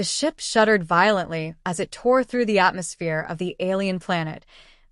The ship shuddered violently as it tore through the atmosphere of the alien planet,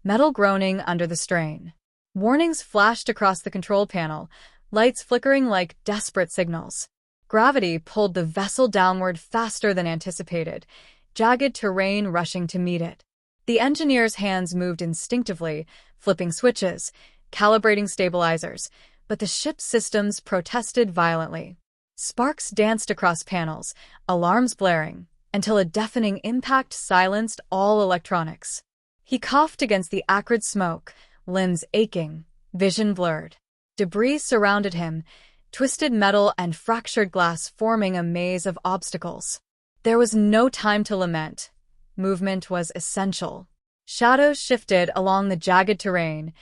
metal groaning under the strain. Warnings flashed across the control panel, lights flickering like desperate signals. Gravity pulled the vessel downward faster than anticipated, jagged terrain rushing to meet it. The engineer's hands moved instinctively, flipping switches, calibrating stabilizers, but the ship's systems protested violently. Sparks danced across panels, alarms blaring, until a deafening impact silenced all electronics. He coughed against the acrid smoke, limbs aching, vision blurred. Debris surrounded him, twisted metal and fractured glass forming a maze of obstacles. There was no time to lament. Movement was essential. Shadows shifted along the jagged terrain,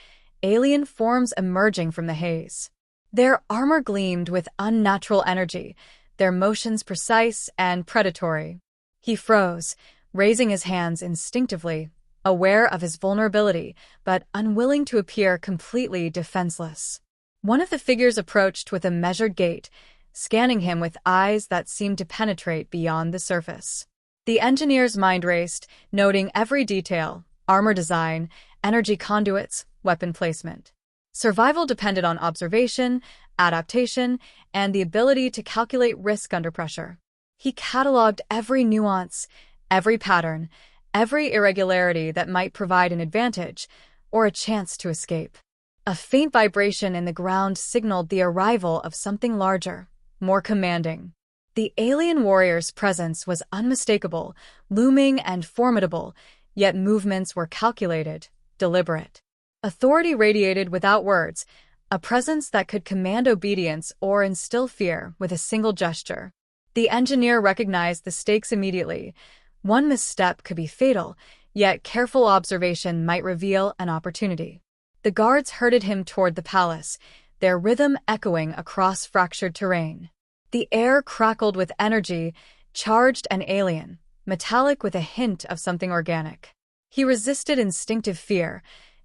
alien forms emerging from the haze. Their armor gleamed with unnatural energy, their motions precise and predatory. He froze, raising his hands instinctively, aware of his vulnerability, but unwilling to appear completely defenseless. One of the figures approached with a measured gait, scanning him with eyes that seemed to penetrate beyond the surface. The engineer's mind raced, noting every detail: armor design, energy conduits, weapon placement. Survival depended on observation, adaptation, and the ability to calculate risk under pressure. He cataloged every nuance, every pattern, every irregularity that might provide an advantage or a chance to escape. A faint vibration in the ground signaled the arrival of something larger, more commanding. The alien warrior's presence was unmistakable, looming and formidable, yet movements were calculated, deliberate. Authority radiated without words, a presence that could command obedience or instill fear with a single gesture. The engineer recognized the stakes immediately. One misstep could be fatal, yet careful observation might reveal an opportunity. The guards herded him toward the palace, their rhythm echoing across fractured terrain. The air crackled with energy, charged and alien, metallic with a hint of something organic. He resisted instinctive fear,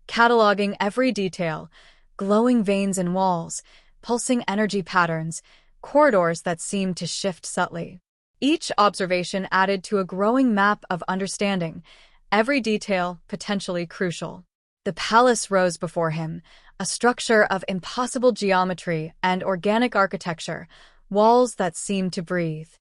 cataloging every detail: glowing veins in walls, pulsing energy patterns, corridors that seemed to shift subtly. Each observation added to a growing map of understanding, every detail potentially crucial. The palace rose before him, a structure of impossible geometry and organic architecture, walls that seemed to breathe.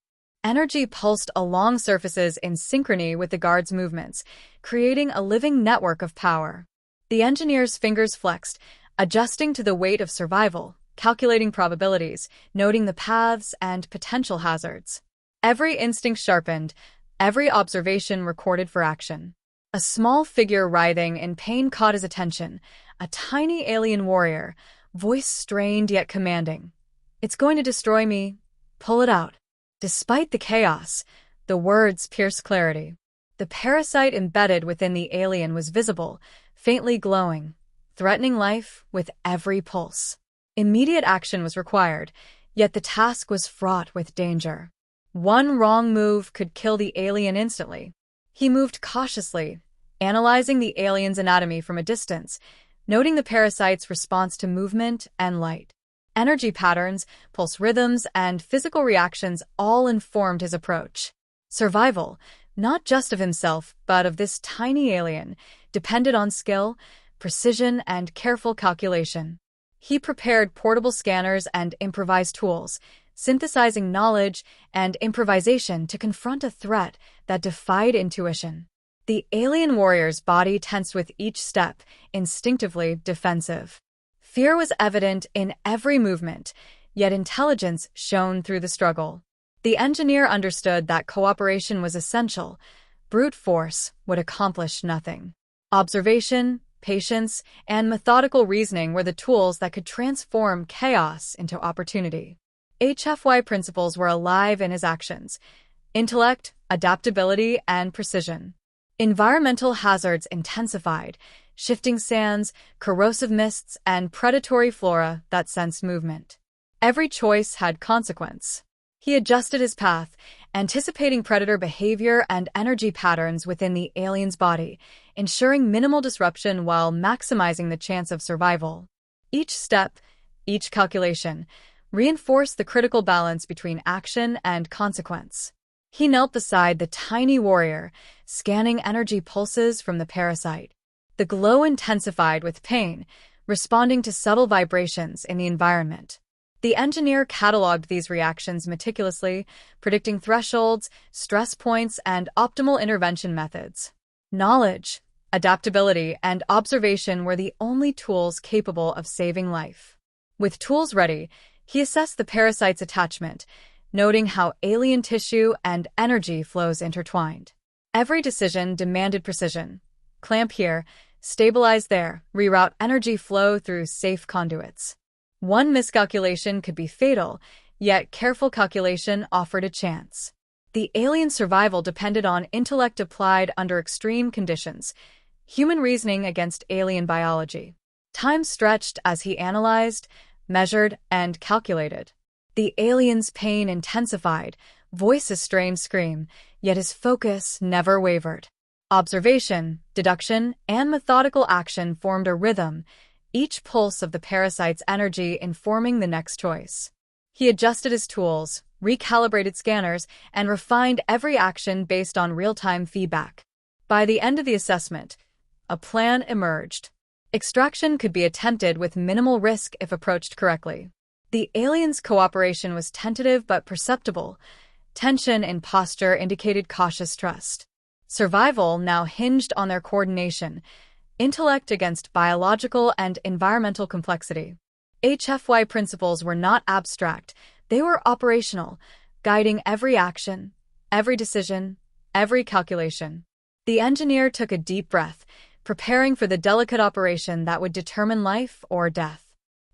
Energy pulsed along surfaces in synchrony with the guards' movements, creating a living network of power. The engineer's fingers flexed, adjusting to the weight of survival, calculating probabilities, noting the paths and potential hazards. Every instinct sharpened, every observation recorded for action. A small figure writhing in pain caught his attention, a tiny alien warrior, voice strained yet commanding. "It's going to destroy me. Pull it out." Despite the chaos, the words pierced clarity. The parasite embedded within the alien was visible, faintly glowing, threatening life with every pulse. Immediate action was required, yet the task was fraught with danger. One wrong move could kill the alien instantly. He moved cautiously, analyzing the alien's anatomy from a distance, noting the parasite's response to movement and light. Energy patterns, pulse rhythms, and physical reactions all informed his approach. Survival, not just of himself, but of this tiny alien, depended on skill, precision, and careful calculation. He prepared portable scanners and improvised tools, synthesizing knowledge and improvisation to confront a threat that defied intuition. The alien warrior's body tensed with each step, instinctively defensive. Fear was evident in every movement, yet intelligence shone through the struggle. The engineer understood that cooperation was essential. Brute force would accomplish nothing. Observation, patience, and methodical reasoning were the tools that could transform chaos into opportunity. HFY principles were alive in his actions: intellect, adaptability, and precision. Environmental hazards intensified: shifting sands, corrosive mists, and predatory flora that sensed movement. Every choice had consequence. He adjusted his path, anticipating predator behavior and energy patterns within the alien's body, ensuring minimal disruption while maximizing the chance of survival. Each step, each calculation, reinforced the critical balance between action and consequence. He knelt beside the tiny warrior, scanning energy pulses from the parasite. The glow intensified with pain, responding to subtle vibrations in the environment. The engineer cataloged these reactions meticulously, predicting thresholds, stress points, and optimal intervention methods. Knowledge, adaptability, and observation were the only tools capable of saving life. With tools ready, he assessed the parasite's attachment, noting how alien tissue and energy flows intertwined. Every decision demanded precision. Clamp here, stabilize there, reroute energy flow through safe conduits. One miscalculation could be fatal, yet careful calculation offered a chance. The alien survival depended on intellect applied under extreme conditions, human reasoning against alien biology. Time stretched as he analyzed, measured, and calculated. The alien's pain intensified, voices strained scream, yet his focus never wavered. Observation, deduction, and methodical action formed a rhythm, each pulse of the parasite's energy informing the next choice. He adjusted his tools, recalibrated scanners, and refined every action based on real-time feedback. By the end of the assessment, a plan emerged. Extraction could be attempted with minimal risk if approached correctly. The alien's cooperation was tentative but perceptible. Tension in posture indicated cautious trust. Survival now hinged on their coordination, intellect against biological and environmental complexity. HFY principles were not abstract, they were operational, guiding every action, every decision, every calculation. The engineer took a deep breath, preparing for the delicate operation that would determine life or death.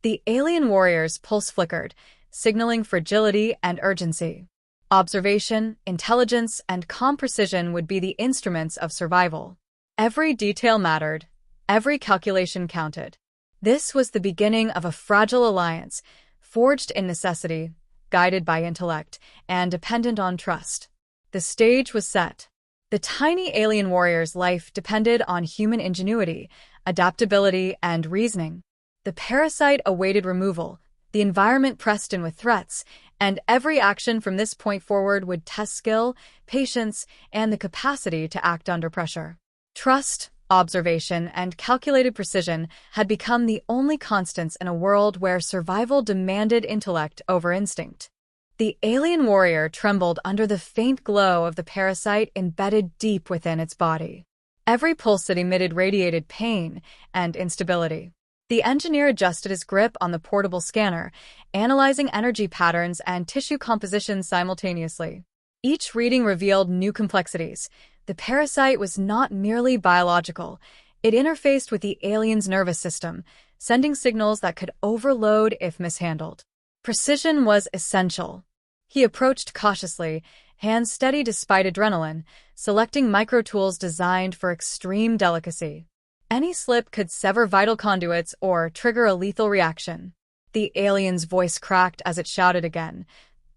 The alien warrior's pulse flickered, signaling fragility and urgency. Observation, intelligence, and calm precision would be the instruments of survival. Every detail mattered, every calculation counted. This was the beginning of a fragile alliance, forged in necessity, guided by intellect, and dependent on trust. The stage was set. The tiny alien warrior's life depended on human ingenuity, adaptability, and reasoning. The parasite awaited removal, the environment pressed in with threats, and every action from this point forward would test skill, patience, and the capacity to act under pressure. Trust, observation, and calculated precision had become the only constants in a world where survival demanded intellect over instinct. The alien warrior trembled under the faint glow of the parasite embedded deep within its body. Every pulse it emitted radiated pain and instability. The engineer adjusted his grip on the portable scanner, analyzing energy patterns and tissue composition simultaneously. Each reading revealed new complexities. The parasite was not merely biological. It interfaced with the alien's nervous system, sending signals that could overload if mishandled. Precision was essential. He approached cautiously, hands steady despite adrenaline, selecting micro-tools designed for extreme delicacy. Any slip could sever vital conduits or trigger a lethal reaction. The alien's voice cracked as it shouted again.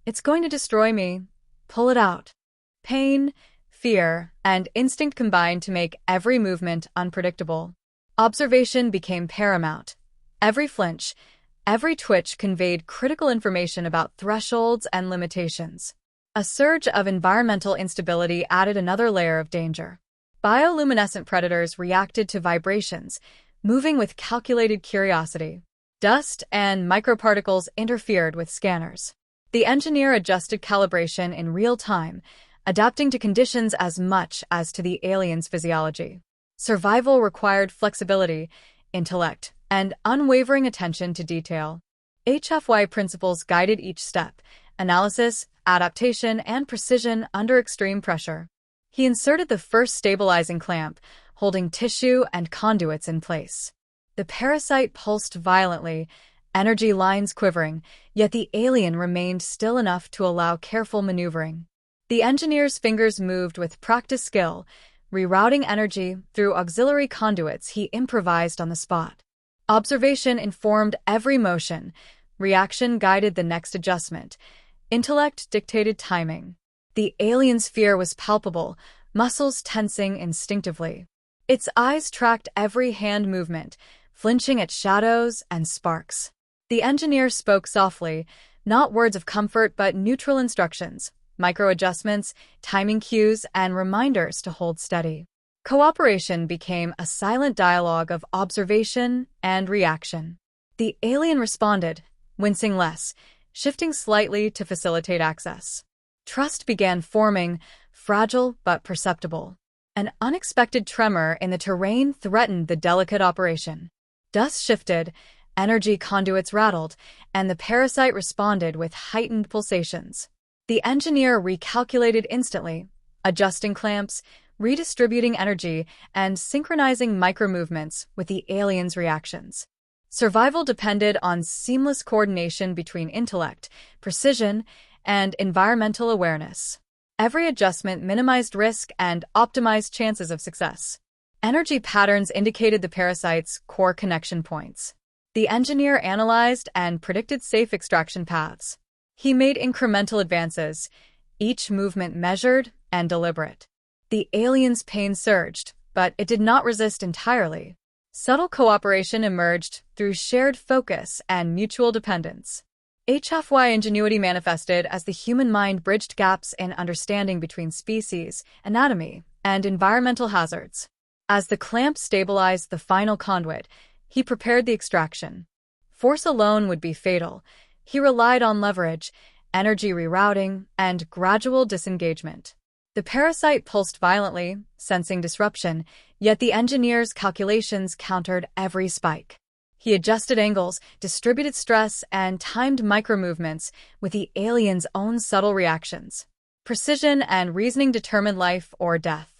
"It's going to destroy me. Pull it out." Pain, fear, and instinct combined to make every movement unpredictable. Observation became paramount. Every flinch, every twitch conveyed critical information about thresholds and limitations. A surge of environmental instability added another layer of danger. Bioluminescent predators reacted to vibrations, moving with calculated curiosity. Dust and microparticles interfered with scanners. The engineer adjusted calibration in real time, adapting to conditions as much as to the alien's physiology. Survival required flexibility, intellect, and unwavering attention to detail. HFY principles guided each step: analysis, adaptation, and precision under extreme pressure. He inserted the first stabilizing clamp, holding tissue and conduits in place. The parasite pulsed violently, energy lines quivering, yet the alien remained still enough to allow careful maneuvering. The engineer's fingers moved with practiced skill, rerouting energy through auxiliary conduits he improvised on the spot. Observation informed every motion, reaction guided the next adjustment, intellect dictated timing. The alien's fear was palpable, muscles tensing instinctively. Its eyes tracked every hand movement, flinching at shadows and sparks. The engineer spoke softly, not words of comfort but neutral instructions. micro-adjustments, timing cues, and reminders to hold steady. Cooperation became a silent dialogue of observation and reaction. The alien responded, wincing less, shifting slightly to facilitate access. Trust began forming, fragile but perceptible. An unexpected tremor in the terrain threatened the delicate operation. Dust shifted, energy conduits rattled, and the parasite responded with heightened pulsations. The engineer recalculated instantly, adjusting clamps, redistributing energy, and synchronizing micromovements with the alien's reactions. Survival depended on seamless coordination between intellect, precision, and environmental awareness. Every adjustment minimized risk and optimized chances of success. Energy patterns indicated the parasite's core connection points. The engineer analyzed and predicted safe extraction paths. He made incremental advances, each movement measured and deliberate. The alien's pain surged, but it did not resist entirely. Subtle cooperation emerged through shared focus and mutual dependence. HFY ingenuity manifested as the human mind bridged gaps in understanding between species, anatomy, and environmental hazards. As the clamp stabilized the final conduit, he prepared the extraction. Force alone would be fatal. He relied on leverage, energy rerouting, and gradual disengagement. The parasite pulsed violently, sensing disruption, yet the engineer's calculations countered every spike. He adjusted angles, distributed stress, and timed micromovements with the alien's own subtle reactions. Precision and reasoning determined life or death.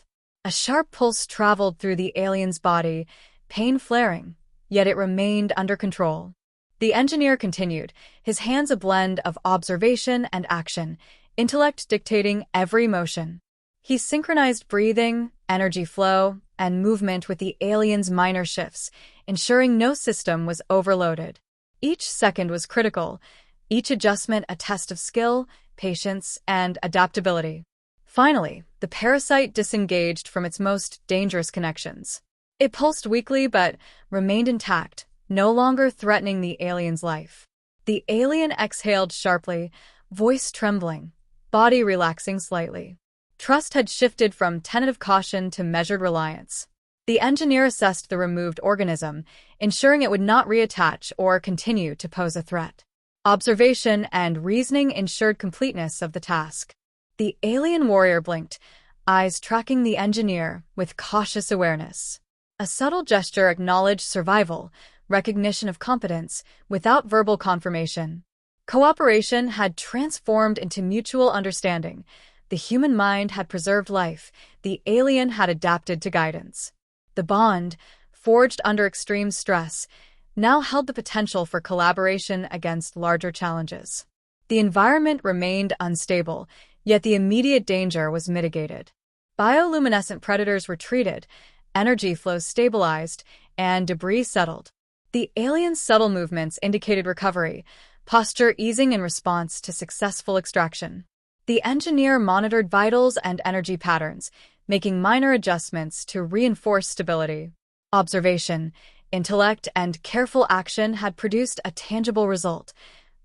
A sharp pulse traveled through the alien's body, pain flaring, yet it remained under control. The engineer continued, his hands a blend of observation and action, intellect dictating every motion. He synchronized breathing, energy flow, and movement with the alien's minor shifts, ensuring no system was overloaded. Each second was critical, each adjustment a test of skill, patience, and adaptability. Finally, the parasite disengaged from its most dangerous connections. It pulsed weakly but remained intact, no longer threatening the alien's life. The alien exhaled sharply, voice trembling, body relaxing slightly. Trust had shifted from tentative caution to measured reliance. The engineer assessed the removed organism, ensuring it would not reattach or continue to pose a threat. Observation and reasoning ensured completeness of the task. The alien warrior blinked, eyes tracking the engineer with cautious awareness. A subtle gesture acknowledged survival, recognition of competence, without verbal confirmation. Cooperation had transformed into mutual understanding. The human mind had preserved life, the alien had adapted to guidance. The bond, forged under extreme stress, now held the potential for collaboration against larger challenges. The environment remained unstable, yet the immediate danger was mitigated. Bioluminescent predators retreated, energy flows stabilized, and debris settled. The alien's subtle movements indicated recovery, posture easing in response to successful extraction. The engineer monitored vitals and energy patterns, making minor adjustments to reinforce stability. Observation, intellect, and careful action had produced a tangible result.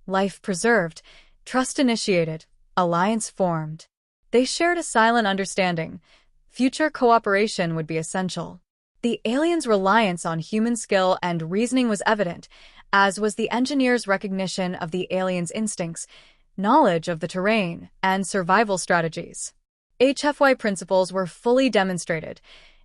Life preserved, trust initiated, alliance formed. They shared a silent understanding. Future cooperation would be essential. The alien's reliance on human skill and reasoning was evident, as was the engineer's recognition of the alien's instincts, knowledge of the terrain, and survival strategies. HFY principles were fully demonstrated.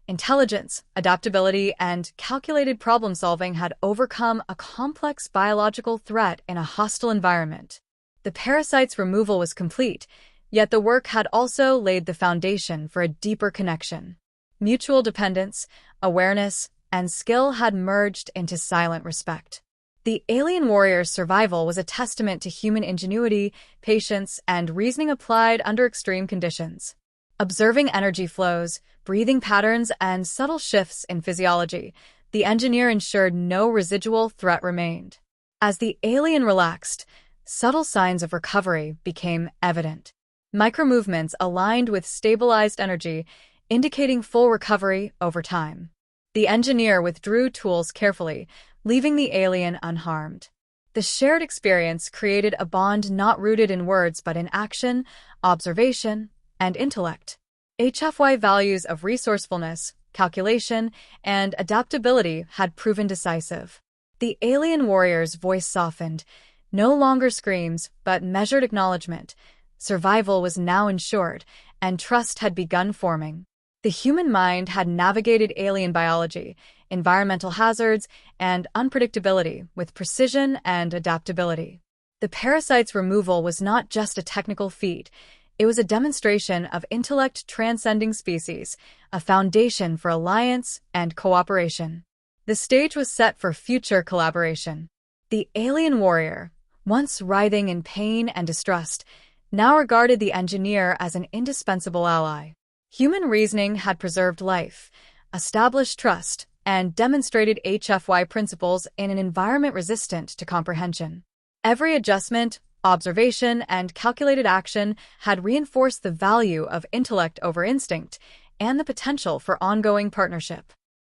Intelligence, adaptability, and calculated problem-solving had overcome a complex biological threat in a hostile environment. The parasite's removal was complete, yet the work had also laid the foundation for a deeper connection. Mutual dependence, awareness, and skill had merged into silent respect. The alien warrior's survival was a testament to human ingenuity, patience, and reasoning applied under extreme conditions. Observing energy flows, breathing patterns, and subtle shifts in physiology, the engineer ensured no residual threat remained. As the alien relaxed, subtle signs of recovery became evident. Micromovements aligned with stabilized energy, indicating full recovery over time. The engineer withdrew tools carefully, leaving the alien unharmed. The The shared experience created a bond not rooted in words but in action, observation, and intellect. HFY values of resourcefulness, calculation, and adaptability had proven decisive. The alien warrior's voice softened, no longer screams, but measured acknowledgement. Survival was now ensured, and trust had begun forming. The human mind had navigated alien biology, environmental hazards, and unpredictability with precision and adaptability. The parasite's removal was not just a technical feat, it was a demonstration of intellect transcending species, a foundation for alliance and cooperation. The stage was set for future collaboration. The alien warrior, once writhing in pain and distrust, now regarded the engineer as an indispensable ally. Human reasoning had preserved life, established trust, and demonstrated HFY principles in an environment resistant to comprehension. Every adjustment, observation, and calculated action had reinforced the value of intellect over instinct and the potential for ongoing partnership.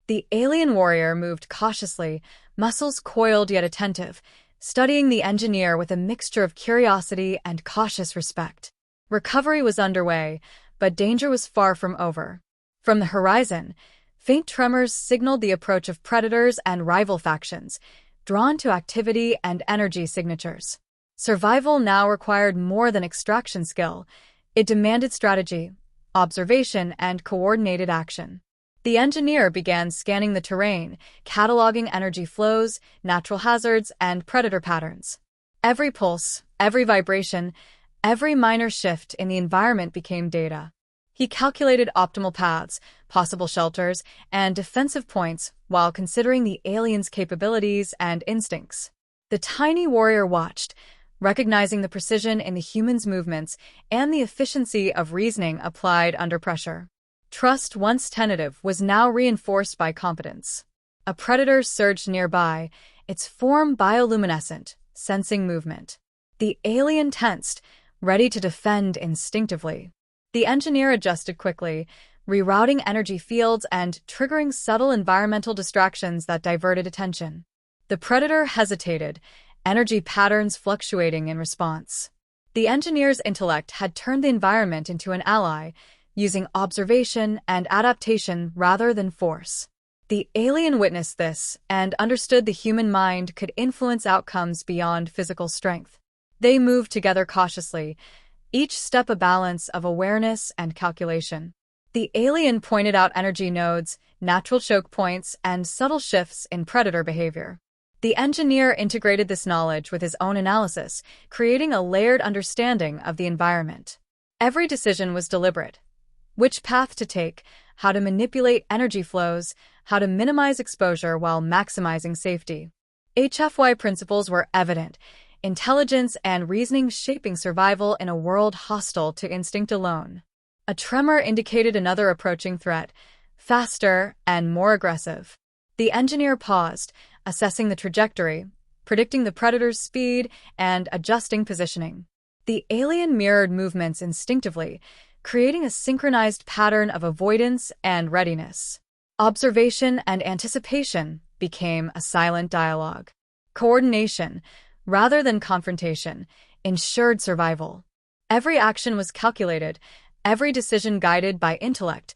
The alien warrior moved cautiously, muscles coiled yet attentive, studying the engineer with a mixture of curiosity and cautious respect. Recovery was underway, but danger was far from over. From the horizon, faint tremors signaled the approach of predators and rival factions, drawn to activity and energy signatures. Survival now required more than extraction skill. It demanded strategy, observation, and coordinated action. The engineer began scanning the terrain, cataloging energy flows, natural hazards, and predator patterns. Every pulse, every vibration, every minor shift in the environment became data. He calculated optimal paths, possible shelters, and defensive points while considering the alien's capabilities and instincts. The tiny warrior watched, recognizing the precision in the human's movements and the efficiency of reasoning applied under pressure. Trust, once tentative, was now reinforced by competence. A predator surged nearby, its form bioluminescent, sensing movement. The alien tensed, ready to defend instinctively. The engineer adjusted quickly, rerouting energy fields and triggering subtle environmental distractions that diverted attention. The predator hesitated, energy patterns fluctuating in response. The engineer's intellect had turned the environment into an ally, using observation and adaptation rather than force. The alien witnessed this and understood the human mind could influence outcomes beyond physical strength. They moved together cautiously, each step a balance of awareness and calculation. The alien pointed out energy nodes, natural choke points, and subtle shifts in predator behavior. The engineer integrated this knowledge with his own analysis, creating a layered understanding of the environment. Every decision was deliberate. Which path to take, how to manipulate energy flows, how to minimize exposure while maximizing safety. HFY principles were evident, intelligence and reasoning shaping survival in a world hostile to instinct alone. A tremor indicated another approaching threat, faster and more aggressive. The engineer paused, assessing the trajectory, predicting the predator's speed, and adjusting positioning. The alien mirrored movements instinctively, creating a synchronized pattern of avoidance and readiness. Observation and anticipation became a silent dialogue. Coordination, rather than confrontation, ensured survival. Every action was calculated, every decision guided by intellect,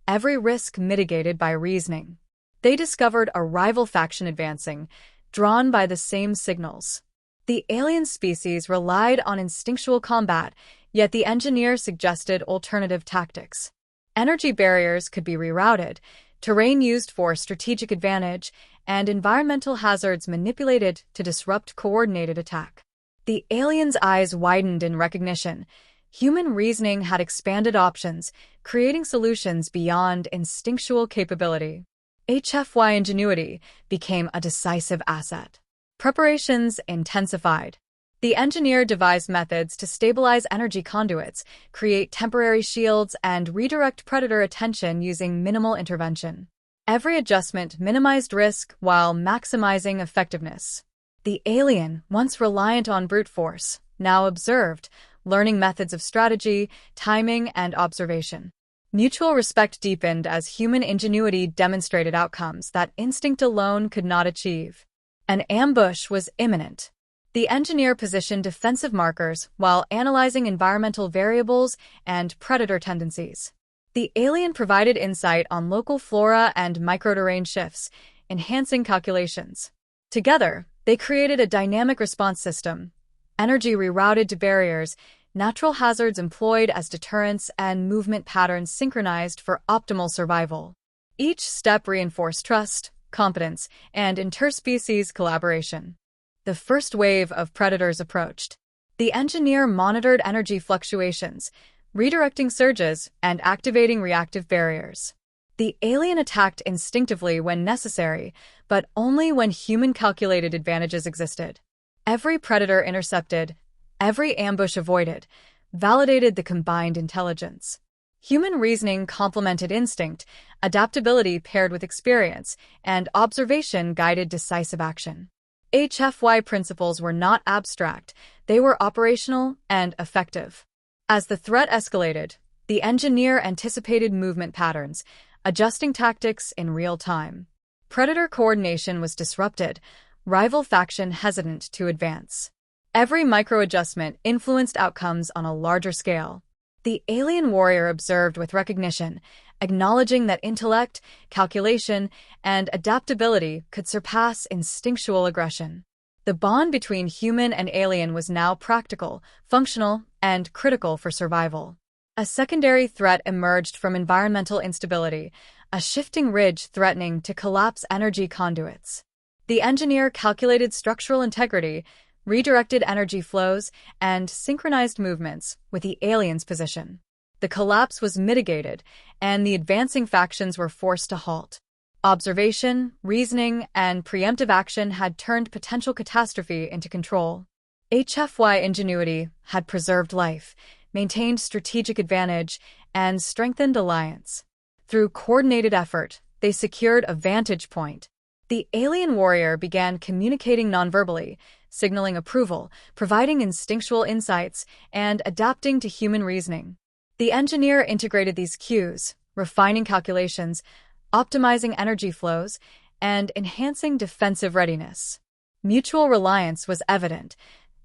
every risk mitigated by reasoning. They discovered a rival faction advancing, drawn by the same signals. The alien species relied on instinctual combat, yet the engineer suggested alternative tactics. Energy barriers could be rerouted, terrain used for strategic advantage, and environmental hazards manipulated to disrupt coordinated attack. The aliens' eyes widened in recognition. Human reasoning had expanded options, creating solutions beyond instinctual capability. HFY ingenuity became a decisive asset. Preparations intensified. The engineer devised methods to stabilize energy conduits, create temporary shields, and redirect predator attention using minimal intervention. Every adjustment minimized risk while maximizing effectiveness. The alien, once reliant on brute force, now observed, learning methods of strategy, timing, and observation. Mutual respect deepened as human ingenuity demonstrated outcomes that instinct alone could not achieve. An ambush was imminent. The engineer positioned defensive markers while analyzing environmental variables and predator tendencies. The alien provided insight on local flora and microterrain shifts, enhancing calculations. Together, they created a dynamic response system, energy rerouted to barriers, natural hazards employed as deterrents, and movement patterns synchronized for optimal survival. Each step reinforced trust, competence, and interspecies collaboration. The first wave of predators approached. The engineer monitored energy fluctuations, redirecting surges and activating reactive barriers. The alien attacked instinctively when necessary, but only when human-calculated advantages existed. Every predator intercepted, every ambush avoided, validated the combined intelligence. Human reasoning complemented instinct, adaptability paired with experience, and observation guided decisive action. HFY principles were not abstract, they were operational and effective. As the threat escalated, the engineer anticipated movement patterns, adjusting tactics in real time. Predator coordination was disrupted, rival faction hesitant to advance. Every micro-adjustment influenced outcomes on a larger scale. The alien warrior observed with recognition, acknowledging that intellect, calculation, and adaptability could surpass instinctual aggression. The bond between human and alien was now practical, functional, and critical for survival. A secondary threat emerged from environmental instability, a shifting ridge threatening to collapse energy conduits. The engineer calculated structural integrity, redirected energy flows, and synchronized movements with the alien's position. The collapse was mitigated, and the advancing factions were forced to halt. Observation, reasoning, and preemptive action had turned potential catastrophe into control. HFY ingenuity had preserved life, maintained strategic advantage, and strengthened alliance. Through coordinated effort, they secured a vantage point. The alien warrior began communicating nonverbally, signaling approval, providing instinctual insights, and adapting to human reasoning. The engineer integrated these cues, refining calculations, optimizing energy flows, and enhancing defensive readiness. Mutual reliance was evident,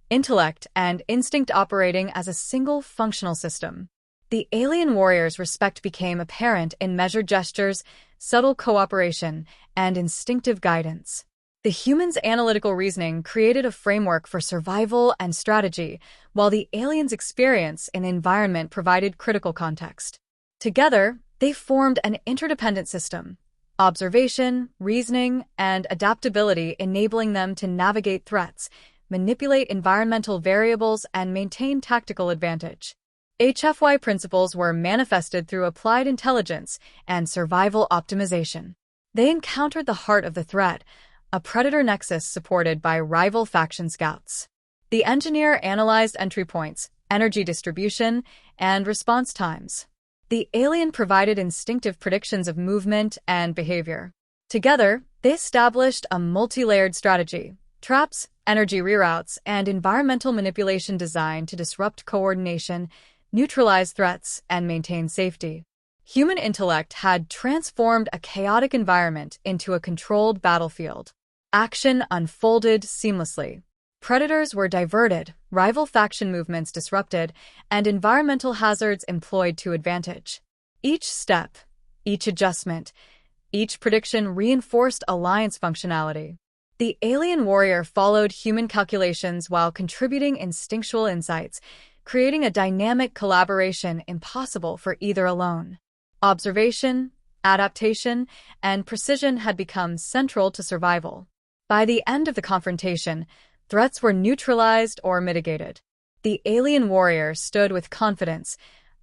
intellect and instinct operating as a single functional system. The alien warrior's respect became apparent in measured gestures, subtle cooperation, and instinctive guidance. The human's analytical reasoning created a framework for survival and strategy, while the alien's experience in the environment provided critical context. Together, they formed an interdependent system, observation, reasoning, and adaptability enabling them to navigate threats, manipulate environmental variables, and maintain tactical advantage. HFY principles were manifested through applied intelligence and survival optimization. They encountered the heart of the threat, a predator nexus supported by rival faction scouts. The engineer analyzed entry points, energy distribution, and response times. The alien provided instinctive predictions of movement and behavior. Together, they established a multi-layered strategy, traps, energy reroutes, and environmental manipulation designed to disrupt coordination, neutralize threats, and maintain safety. Human intellect had transformed a chaotic environment into a controlled battlefield. Action unfolded seamlessly. Predators were diverted, rival faction movements disrupted, and environmental hazards employed to advantage. Each step, each adjustment, each prediction reinforced alliance functionality. The alien warrior followed human calculations while contributing instinctual insights, creating a dynamic collaboration impossible for either alone. Observation, adaptation, and precision had become central to survival. By the end of the confrontation, threats were neutralized or mitigated. The alien warrior stood with confidence,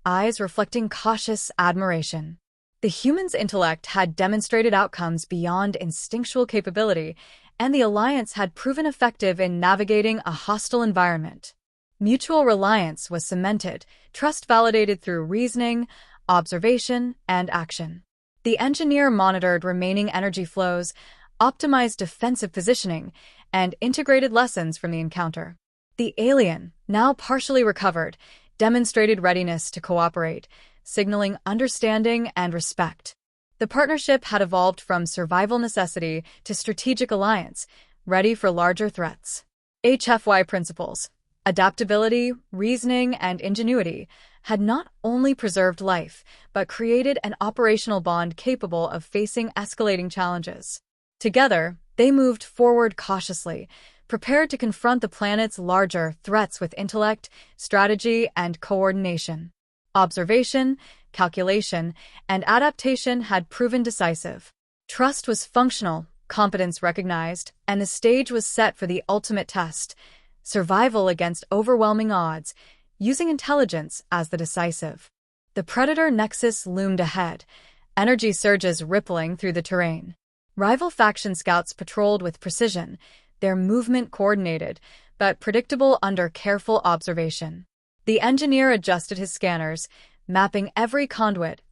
eyes reflecting cautious admiration. The human's intellect had demonstrated outcomes beyond instinctual capability, and the alliance had proven effective in navigating a hostile environment. Mutual reliance was cemented, trust validated through reasoning, observation, and action. The engineer monitored remaining energy flows, optimized defensive positioning, and integrated lessons from the encounter. The alien, now partially recovered, demonstrated readiness to cooperate, signaling understanding and respect. The partnership had evolved from survival necessity to strategic alliance, ready for larger threats. HFY principles, adaptability, reasoning, and ingenuity, had not only preserved life, but created an operational bond capable of facing escalating challenges. Together, they moved forward cautiously, prepared to confront the planet's larger threats with intellect, strategy, and coordination. Observation, calculation, and adaptation had proven decisive. Trust was functional, competence recognized, and the stage was set for the ultimate test: survival against overwhelming odds, using intelligence as the decisive. The Predator Nexus loomed ahead, energy surges rippling through the terrain. Rival faction scouts patrolled with precision, their movement coordinated, but predictable under careful observation. The engineer adjusted his scanners, mapping every conduit,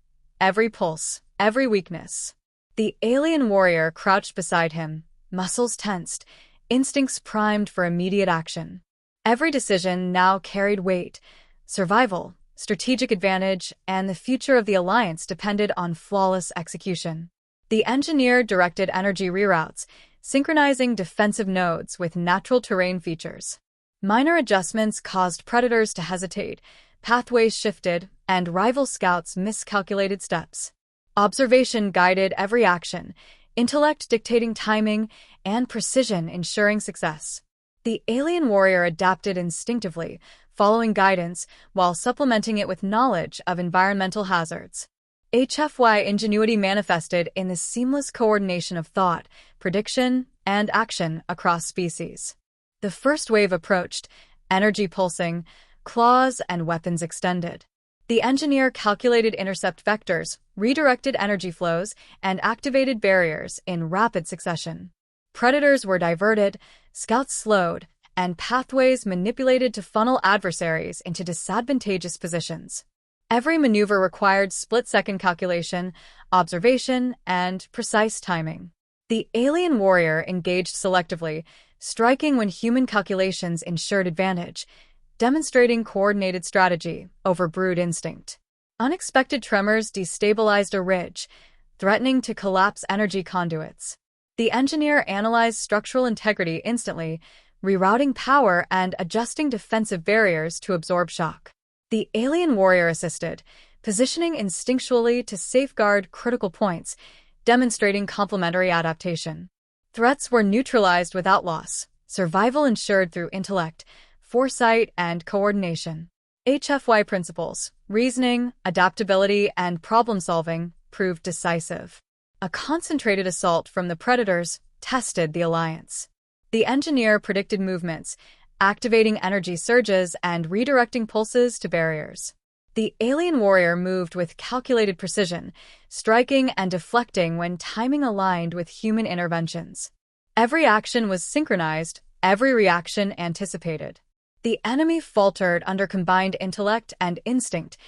every pulse, every weakness. The alien warrior crouched beside him, muscles tensed, instincts primed for immediate action. Every decision now carried weight. Survival, strategic advantage, and the future of the Alliance depended on flawless execution. The engineer directed energy reroutes, synchronizing defensive nodes with natural terrain features. Minor adjustments caused predators to hesitate, pathways shifted, and rival scouts miscalculated steps. Observation guided every action, intellect dictating timing, and precision ensuring success. The alien warrior adapted instinctively, following guidance while supplementing it with knowledge of environmental hazards. HFY ingenuity manifested in the seamless coordination of thought, prediction, and action across species. The first wave approached, energy pulsing, claws and weapons extended. The engineer calculated intercept vectors, redirected energy flows, and activated barriers in rapid succession. Predators were diverted, scouts slowed, and pathways manipulated to funnel adversaries into disadvantageous positions. Every maneuver required split-second calculation, observation, and precise timing. The alien warrior engaged selectively, striking when human calculations ensured advantage, demonstrating coordinated strategy over brute instinct. Unexpected tremors destabilized a ridge, threatening to collapse energy conduits. The engineer analyzed structural integrity instantly, rerouting power and adjusting defensive barriers to absorb shock. The alien warrior assisted, positioning instinctually to safeguard critical points, demonstrating complementary adaptation. Threats were neutralized without loss, survival ensured through intellect, foresight, and coordination. HFY principles, reasoning, adaptability, and problem-solving proved decisive. A concentrated assault from the predators tested the Alliance. The engineer predicted movements, activating energy surges and redirecting pulses to barriers. The alien warrior moved with calculated precision, striking and deflecting when timing aligned with human interventions. Every action was synchronized, every reaction anticipated. The enemy faltered under combined intellect and instinct,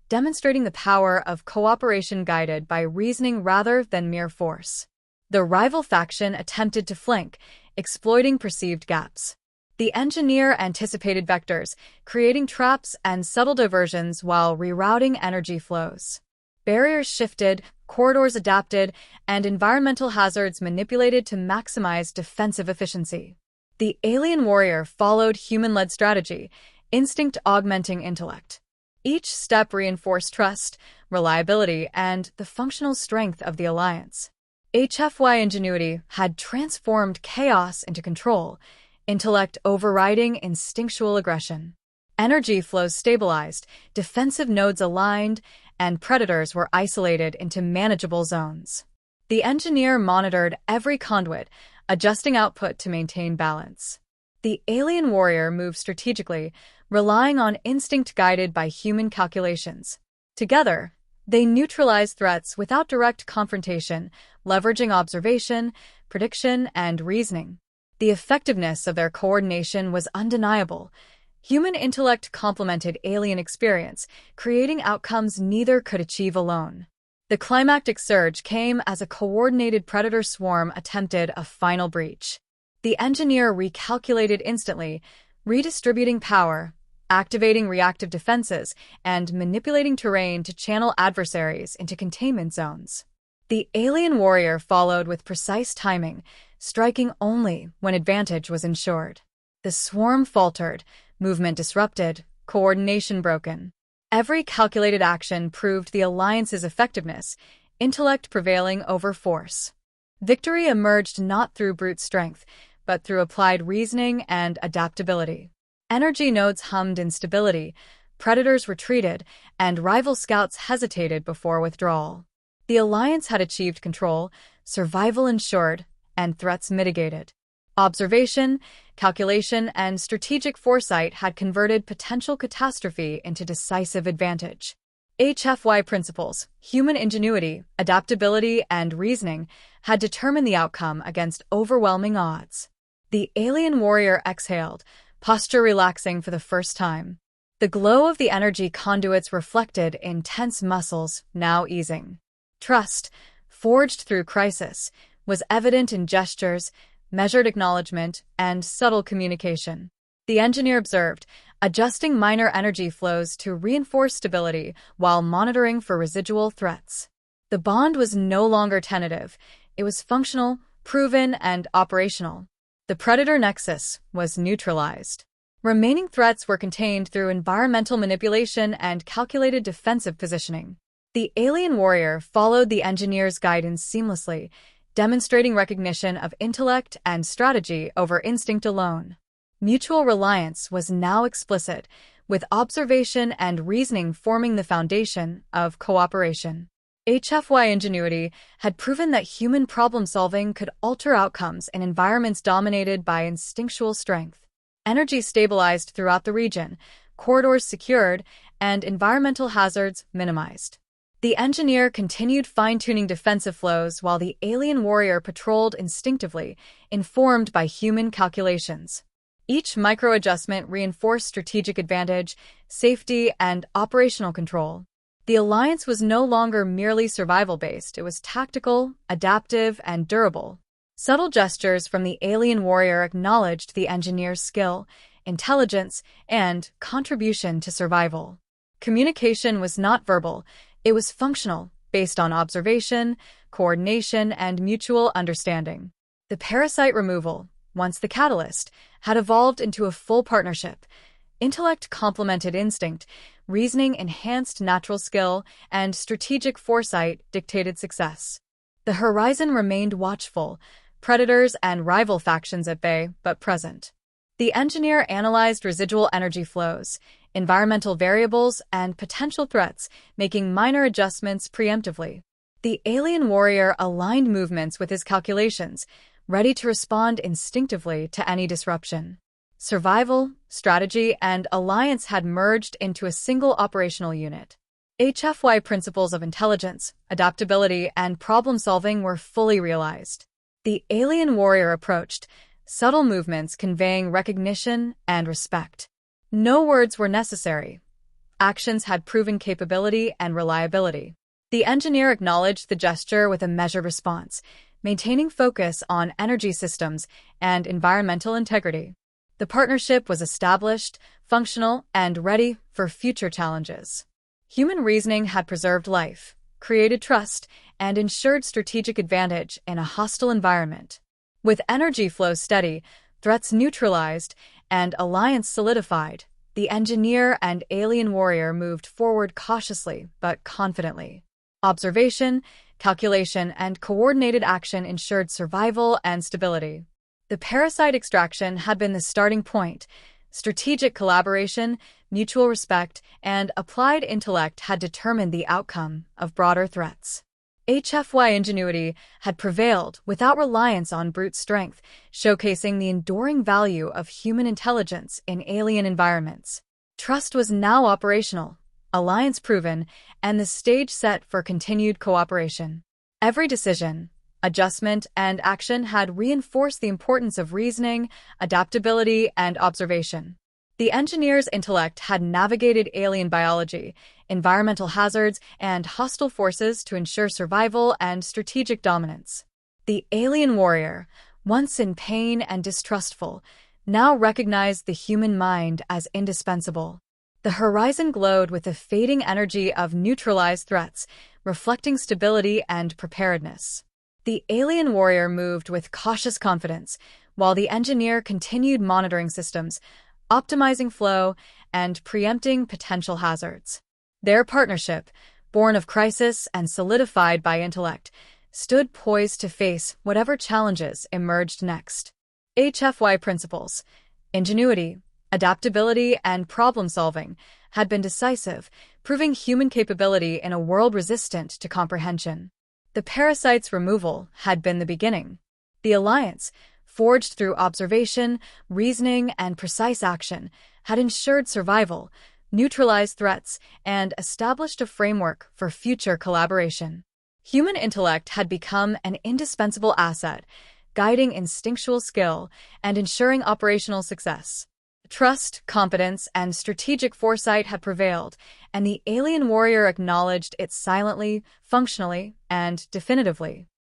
demonstrating the power of cooperation guided by reasoning rather than mere force. The rival faction attempted to flank, exploiting perceived gaps. The engineer anticipated vectors, creating traps and subtle diversions while rerouting energy flows. Barriers shifted, corridors adapted, and environmental hazards manipulated to maximize defensive efficiency. The alien warrior followed human-led strategy, instinct augmenting intellect. Each step reinforced trust, reliability, and the functional strength of the Alliance. HFY ingenuity had transformed chaos into control, intellect overriding instinctual aggression. Energy flows stabilized, defensive nodes aligned, and predators were isolated into manageable zones. The engineer monitored every conduit, adjusting output to maintain balance. The alien warrior moved strategically, relying on instinct guided by human calculations. Together, they neutralized threats without direct confrontation, leveraging observation, prediction, and reasoning. The effectiveness of their coordination was undeniable. Human intellect complemented alien experience, creating outcomes neither could achieve alone. The climactic surge came as a coordinated predator swarm attempted a final breach. The engineer recalculated instantly, redistributing power, activating reactive defenses, and manipulating terrain to channel adversaries into containment zones. The alien warrior followed with precise timing, striking only when advantage was ensured. The swarm faltered, movement disrupted, coordination broken. Every calculated action proved the alliance's effectiveness, intellect prevailing over force. Victory emerged not through brute strength, but through applied reasoning and adaptability. Energy nodes hummed in stability, predators retreated, and rival scouts hesitated before withdrawal. The alliance had achieved control, survival ensured, and threats mitigated. Observation, calculation, and strategic foresight had converted potential catastrophe into decisive advantage. HFY principles, human ingenuity, adaptability, and reasoning had determined the outcome against overwhelming odds. The alien warrior exhaled, posture relaxing for the first time. The glow of the energy conduits reflected in tense muscles, now easing. Trust, forged through crisis, was evident in gestures, measured acknowledgement, and subtle communication. The engineer observed, adjusting minor energy flows to reinforce stability while monitoring for residual threats. The bond was no longer tentative. It was functional, proven, and operational. The predator nexus was neutralized. Remaining threats were contained through environmental manipulation and calculated defensive positioning. The alien warrior followed the engineer's guidance seamlessly, demonstrating recognition of intellect and strategy over instinct alone. Mutual reliance was now explicit, with observation and reasoning forming the foundation of cooperation. HFY ingenuity had proven that human problem-solving could alter outcomes in environments dominated by instinctual strength. Energy stabilized throughout the region, corridors secured, and environmental hazards minimized. The engineer continued fine-tuning defensive flows while the alien warrior patrolled instinctively, informed by human calculations. Each micro-adjustment reinforced strategic advantage, safety, and operational control. The alliance was no longer merely survival-based, it was tactical, adaptive, and durable. Subtle gestures from the alien warrior acknowledged the engineer's skill, intelligence, and contribution to survival. Communication was not verbal, it was functional, based on observation, coordination, and mutual understanding. The parasite removal, once the catalyst, had evolved into a full partnership. Intellect complemented instinct, reasoning enhanced natural skill, and strategic foresight dictated success. The horizon remained watchful, predators and rival factions at bay, but present. The engineer analyzed residual energy flows, environmental variables, and potential threats, making minor adjustments preemptively. The alien warrior aligned movements with his calculations, ready to respond instinctively to any disruption. Survival, strategy, and alliance had merged into a single operational unit. HFY principles of intelligence, adaptability, and problem-solving were fully realized. The alien warrior approached, subtle movements conveying recognition and respect. No words were necessary. Actions had proven capability and reliability. The engineer acknowledged the gesture with a measured response, maintaining focus on energy systems and environmental integrity. The partnership was established, functional, and ready for future challenges. Human reasoning had preserved life, created trust, and ensured strategic advantage in a hostile environment. With energy flow steady, threats neutralized, and alliance solidified, the engineer and alien warrior moved forward cautiously but confidently. Observation, calculation, and coordinated action ensured survival and stability. The parasite extraction had been the starting point. Strategic collaboration, mutual respect, and applied intellect had determined the outcome of broader threats. HFY ingenuity had prevailed without reliance on brute strength, showcasing the enduring value of human intelligence in alien environments. Trust was now operational, alliance proven, and the stage set for continued cooperation. Every decision, adjustment, and action had reinforced the importance of reasoning, adaptability, and observation. The engineer's intellect had navigated alien biology, environmental hazards, and hostile forces to ensure survival and strategic dominance. The alien warrior, once in pain and distrustful, now recognized the human mind as indispensable. The horizon glowed with the fading energy of neutralized threats, reflecting stability and preparedness. The alien warrior moved with cautious confidence, while the engineer continued monitoring systems, optimizing flow, and preempting potential hazards. Their partnership, born of crisis and solidified by intellect, stood poised to face whatever challenges emerged next. HFY principles, ingenuity, adaptability, and problem-solving had been decisive, proving human capability in a world resistant to comprehension. The parasite's removal had been the beginning. The alliance, forged through observation, reasoning, and precise action, had ensured survival, neutralized threats, and established a framework for future collaboration. Human intellect had become an indispensable asset, guiding instinctual skill and ensuring operational success. Trust, competence, and strategic foresight had prevailed, and the alien warrior acknowledged it silently, functionally, and definitively.